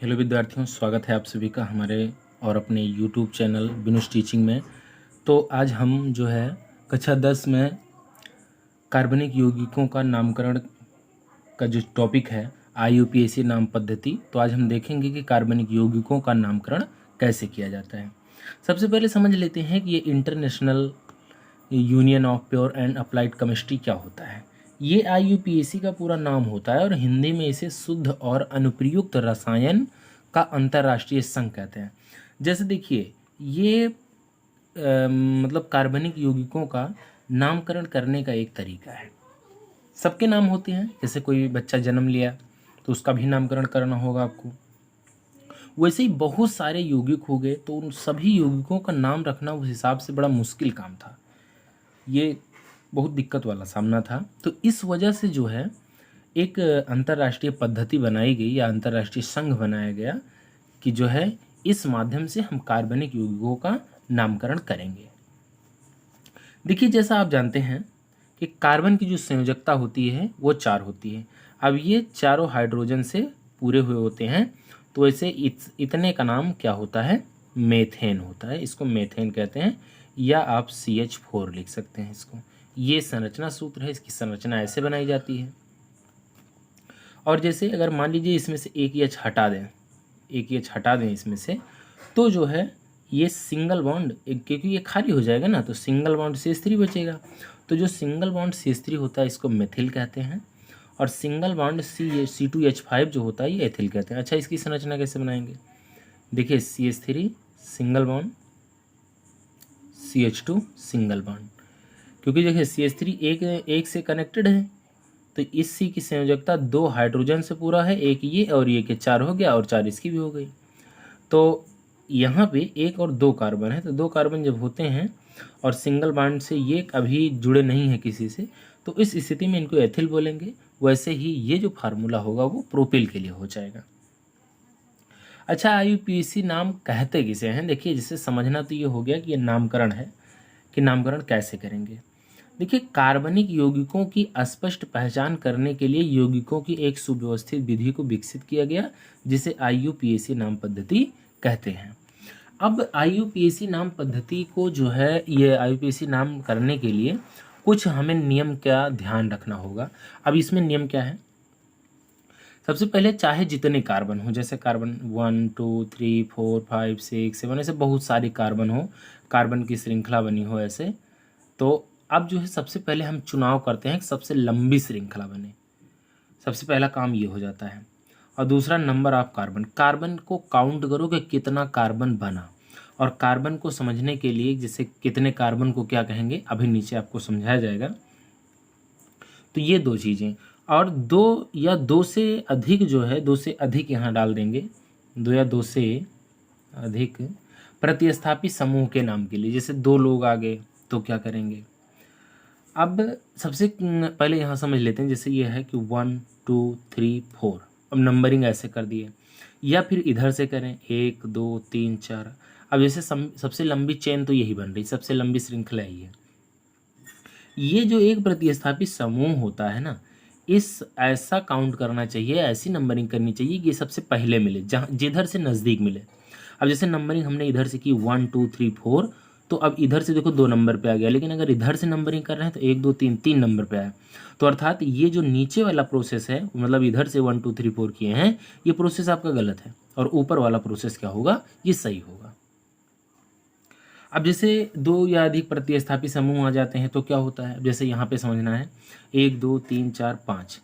Hello विद्यार्थियों, स्वागत है आप सभी का हमारे और अपने यूट्यूब चैनल बिनुस टीचिंग में। तो आज हम जो है कक्षा 10 में कार्बनिक यौगिकों का नामकरण का जो टॉपिक है IUPAC नाम पद्धति, तो आज हम देखेंगे कि कार्बनिक यौगिकों का नामकरण कैसे किया जाता है। सबसे पहले समझ लेते हैं कि ये international union of pure and applied chemistry क्या होता है। ये IUPAC का पूरा नाम होता है और हिंदी में इसे शुद्ध और अनुप्रयुक्त रसायन का अंतर्राष्ट्रीय संघ कहते हैं। जैसे देखिए, ये मतलब कार्बनिक यौगिकों का नामकरण करने का एक तरीका है। सबके नाम होते हैं, जैसे कोई बच्चा जन्म लिया तो उसका भी नामकरण करना होगा आपको। वैसे ही बहुत सारे यौगिक हो गए, तो उन सभी यौगिकों का नाम रखना उस हिसाब से बड़ा मुश्किल काम था। ये बहुत दिक्कत वाला सामना था। तो इस वजह से जो है एक अंतर्राष्ट्रीय पद्धति बनाई गई या अंतर्राष्ट्रीय संघ बनाया गया कि जो है इस माध्यम से हम कार्बनिक यौगिकों का नामकरण करेंगे। देखिए, जैसा आप जानते हैं कि कार्बन की जो संयोजकता होती है वो 4 होती है। अब ये चारों हाइड्रोजन से पूरे हुए होते हैं, तो ऐसे इतने का नाम क्या होता है? मेथेन होता है। इसको मेथेन कहते हैं, या आप CH4 लिख सकते हैं इसको। ये संरचना सूत्र है, इसकी संरचना ऐसे बनाई जाती है। और जैसे अगर मान लीजिए इसमें से एक H हटा दें इसमें से, तो जो है ये सिंगल बॉन्ड, क्योंकि ये खाली हो जाएगा ना, तो सिंगल बॉन्ड CH3 बचेगा। तो जो सिंगल बॉन्ड CH3 होता है इसको मेथिल कहते हैं, और सिंगल बॉन्ड C2H5 जो होता है ये एथिल कहते हैं। अच्छा, इसकी संरचना कैसे बनाएंगे? देखिए, CH3 single bond, CH2 single bond, क्योंकि देखिए CH3 एक से कनेक्टेड है, तो इस C की संयोजकता 2 हाइड्रोजन से पूरा है, एक ये और ये के 4 हो गया, और 4 इसकी भी हो गई। तो यहाँ पे 1 और 2 कार्बन है, तो 2 कार्बन जब होते हैं और सिंगल बॉन्ड से ये कभी जुड़े नहीं है किसी से, तो इस स्थिति में इनको एथिल बोलेंगे। वैसे ही ये जो फार्मूला होगा वो प्रोपिल के लिए हो जाएगा। अच्छा, IUPAC नाम कहते किसे हैं? देखिए, जिसे समझना तो ये हो गया कि ये नामकरण है, कि नामकरण कैसे करेंगे। देखिए, कार्बनिक यौगिकों की स्पष्ट पहचान करने के लिए यौगिकों की एक सुव्यवस्थित विधि को विकसित किया गया, जिसे IUPAC नाम पद्धति कहते हैं। अब IUPAC नाम पद्धति को जो है, ये IUPAC नाम करने के लिए कुछ हमें नियम का ध्यान रखना होगा। अब इसमें नियम क्या है? सबसे पहले, चाहे जितने कार्बन हो, जैसे कार्बन 1 2 3 4 5 6 7, ऐसे बहुत सारे कार्बन हो, कार्बन की श्रृंखला बनी हो ऐसे, तो अब जो है सबसे पहले हम चुनाव करते हैं कि सबसे लंबी श्रृंखला बने। सबसे पहला काम ये हो जाता है। और दूसरा, नंबर ऑफ कार्बन को काउंट करो कि कितना कार्बन बना। और कार्बन को समझने के लिए, जैसे कितने कार्बन को क्या कहेंगे अभी नीचे आपको समझाया जाएगा। तो ये 2 चीज़ें, और 2 या 2 से अधिक जो है, 2 से अधिक यहाँ डाल देंगे, 2 या 2 से अधिक प्रतिस्थापी समूह के नाम के लिए। जैसे 2 लोग आ गए तो क्या करेंगे? अब सबसे पहले यहाँ समझ लेते हैं, जैसे ये है कि 1 2 3 4, अब नंबरिंग ऐसे कर दिए, या फिर इधर से करें 1 2 3 4। अब जैसे सबसे लंबी चेन तो यही बन रही, सबसे लंबी श्रृंखला ही है। ये जो एक प्रतिस्थापी समूह होता है ना, इस ऐसा काउंट करना चाहिए, ऐसी नंबरिंग करनी चाहिए कि सबसे पहले मिले, जहाँ जिधर से नज़दीक मिले। अब जैसे नंबरिंग हमने इधर से की 1 2 3 4, तो अब इधर से देखो 2 नंबर पे आ गया, लेकिन अगर इधर से नंबरिंग कर रहे हैं तो 1 2 3 3 नंबर पे आया। तो अर्थात ये जो नीचे वाला प्रोसेस है, मतलब इधर से 1 2 3 4 किए हैं, ये प्रोसेस आपका गलत है, और ऊपर वाला प्रोसेस क्या होगा? ये सही होगा। अब जैसे 2 या अधिक प्रतिस्थापी समूह आ जाते हैं तो क्या होता है? जैसे यहाँ पे समझना है 1 2 3 4 5।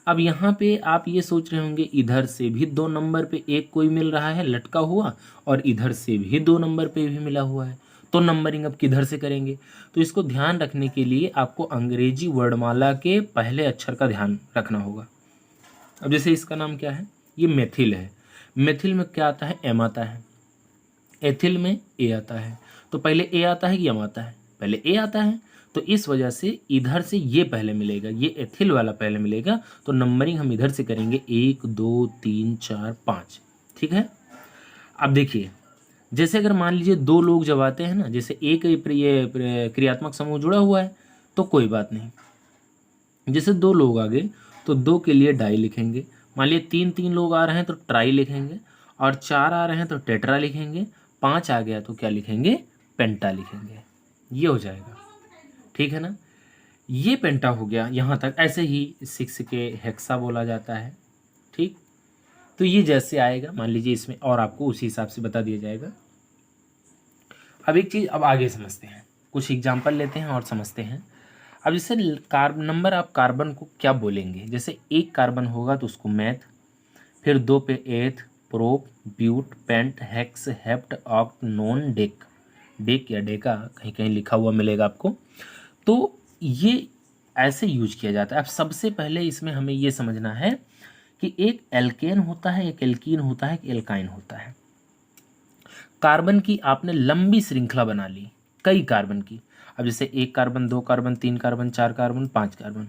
अब यहाँ पे आप ये सोच रहे होंगे, इधर से भी 2 नंबर पे एक कोई मिल रहा है लटका हुआ, और इधर से भी 2 नंबर पे भी मिला हुआ है, तो नंबरिंग अब किधर से करेंगे? तो इसको ध्यान रखने के लिए आपको अंग्रेजी वर्णमाला के पहले अक्षर का ध्यान रखना होगा। अब जैसे इसका नाम क्या है? ये मेथिल है। मेथिल में क्या आता है? एम आता है। एथिल में ए आता है। तो पहले ए आता है कि एम आता है? पहले ए आता है। तो इस वजह से इधर से ये पहले मिलेगा, ये एथिल वाला पहले मिलेगा, तो नंबरिंग हम इधर से करेंगे 1 2 3 4 5। ठीक है। अब देखिए, जैसे अगर मान लीजिए 2 लोग जब आते हैं ना, जैसे एक ये क्रियात्मक समूह जुड़ा हुआ है तो कोई बात नहीं। जैसे 2 लोग आ गए तो 2 के लिए डाई लिखेंगे, मान लीजिए 3 लोग आ रहे हैं तो ट्राई लिखेंगे, और 4 आ रहे हैं तो टेट्रा लिखेंगे, 5 आ गया तो क्या लिखेंगे, पेंटा लिखेंगे। ये हो जाएगा, ठीक है ना। ये पेंटा हो गया यहाँ तक। ऐसे ही 6 के हेक्सा बोला जाता है, ठीक। तो ये जैसे आएगा मान लीजिए इसमें, और आपको उसी हिसाब से बता दिया जाएगा। अब एक चीज़ अब आगे समझते हैं, कुछ एग्जाम्पल लेते हैं और समझते हैं। अब जैसे नंबर आप कार्बन को क्या बोलेंगे, जैसे 1 कार्बन होगा तो उसको मैथ, फिर 2 पे eth, prop, but, pent, hex, hept, oct, non, dec. Dec या डेका कहीं कहीं लिखा हुआ मिलेगा आपको। तो ये ऐसे यूज किया जाता है। अब सबसे पहले इसमें हमें ये समझना है कि एक एल्केन होता है, एक एल्कीन होता है, एक एल्काइन होता है। कार्बन की आपने लंबी श्रृंखला बना ली, कई कार्बन की। अब जैसे 1 carbon, 2 carbon, 3 carbon, 4 carbon, 5 carbon,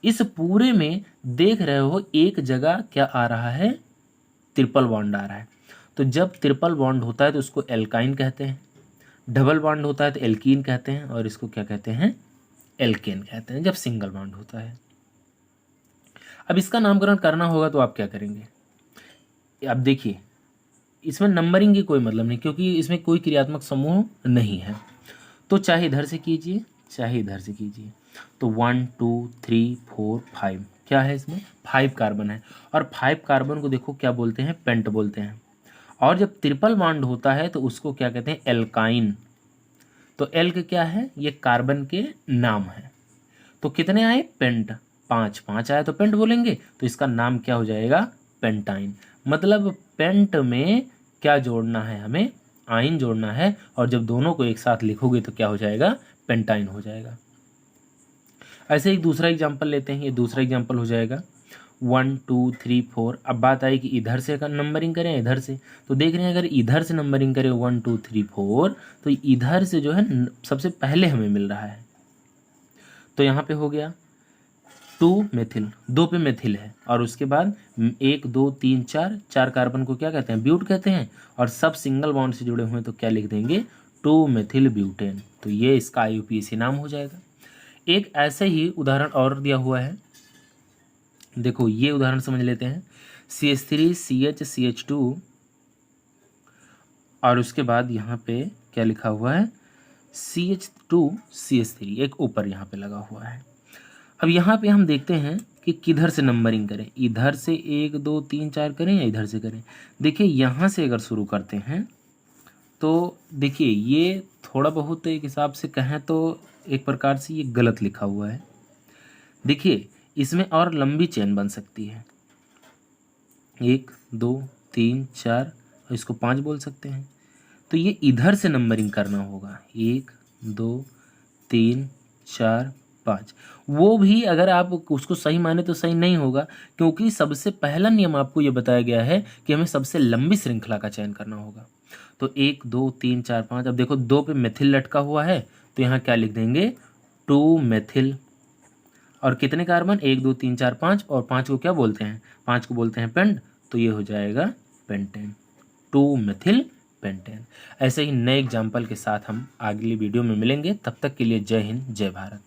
इस पूरे में देख रहे हो एक जगह क्या आ रहा है, ट्रिपल बॉन्ड आ रहा है। तो जब ट्रिपल बॉन्ड होता है तो उसको एल्काइन कहते हैं, डबल बॉन्ड होता है तो एल्कीन कहते हैं, और इसको क्या कहते हैं, एल्केन कहते हैं जब सिंगल बॉन्ड होता है। अब इसका नामकरण करना होगा तो आप क्या करेंगे, अब देखिए इसमें नंबरिंग की कोई मतलब नहीं, क्योंकि इसमें कोई क्रियात्मक समूह नहीं है। तो चाहे इधर से कीजिए चाहे इधर से कीजिए। तो 1 2 3 4 5 क्या है, इसमें 5 कार्बन है, और 5 कार्बन को देखो क्या बोलते हैं, पेंट बोलते हैं। और जब ट्रिपल बॉन्ड होता है तो उसको क्या कहते हैं, एल्काइन। तो एल्क क्या है, ये कार्बन के नाम है। तो कितने आए, पेंट, 5 आया तो पेंट बोलेंगे, तो इसका नाम क्या हो जाएगा, पेंटाइन। मतलब पेंट में क्या जोड़ना है, हमें आइन जोड़ना है, और जब दोनों को एक साथ लिखोगे तो क्या हो जाएगा, पेंटाइन हो जाएगा। ऐसे ही दूसरा एग्जांपल लेते हैं, ये दूसरा एग्जांपल हो जाएगा 1 2 3 4। अब बात आई कि इधर से अगर नंबरिंग करें इधर से, तो देख रहे हैं अगर इधर से नंबरिंग करें 1 2 3 4 तो इधर से जो है सबसे पहले हमें मिल रहा है। तो यहाँ पे हो गया 2 मेथिल, 2 पे मेथिल है, और उसके बाद 1 2 3 4 कार्बन को क्या कहते हैं, ब्यूट कहते हैं, और सब सिंगल बॉन्ड से जुड़े हुए हैं तो क्या लिख देंगे, 2 मेथिल ब्यूटेन। तो ये इसका IUPAC नाम हो जाएगा। एक ऐसे ही उदाहरण और दिया हुआ है, देखो ये उदाहरण समझ लेते हैं। CH3 CH CH2, और उसके बाद यहाँ पे क्या लिखा हुआ है, CH2 CH3, एक ऊपर यहाँ पे लगा हुआ है। अब यहाँ पे हम देखते हैं कि किधर से नंबरिंग करें, इधर से 1 2 3 4 करें या इधर से करें। देखिए यहाँ से अगर शुरू करते हैं तो देखिए ये थोड़ा बहुत एक हिसाब से कहें तो एक प्रकार से ये गलत लिखा हुआ है। देखिए इसमें और लंबी चेन बन सकती है, 1 2 3 4, और इसको 5 बोल सकते हैं। तो ये इधर से नंबरिंग करना होगा, 1 2 3 4 5। वो भी अगर आप उसको सही माने तो सही नहीं होगा, क्योंकि सबसे पहला नियम आपको ये बताया गया है कि हमें सबसे लंबी श्रृंखला का चयन करना होगा। तो 1 2 3 4 5। अब देखो 2 पे मेथिल लटका हुआ है तो यहाँ क्या लिख देंगे, 2 मेथिल। और कितने कार्बन, 1 2 3 4 5, और 5 को क्या बोलते हैं, 5 को बोलते हैं पेंट, तो ये हो जाएगा पेंटेन, 2 मेथिल पेंटेन। ऐसे ही नए एग्जाम्पल के साथ हम अगली वीडियो में मिलेंगे। तब तक के लिए जय हिंद जय भारत।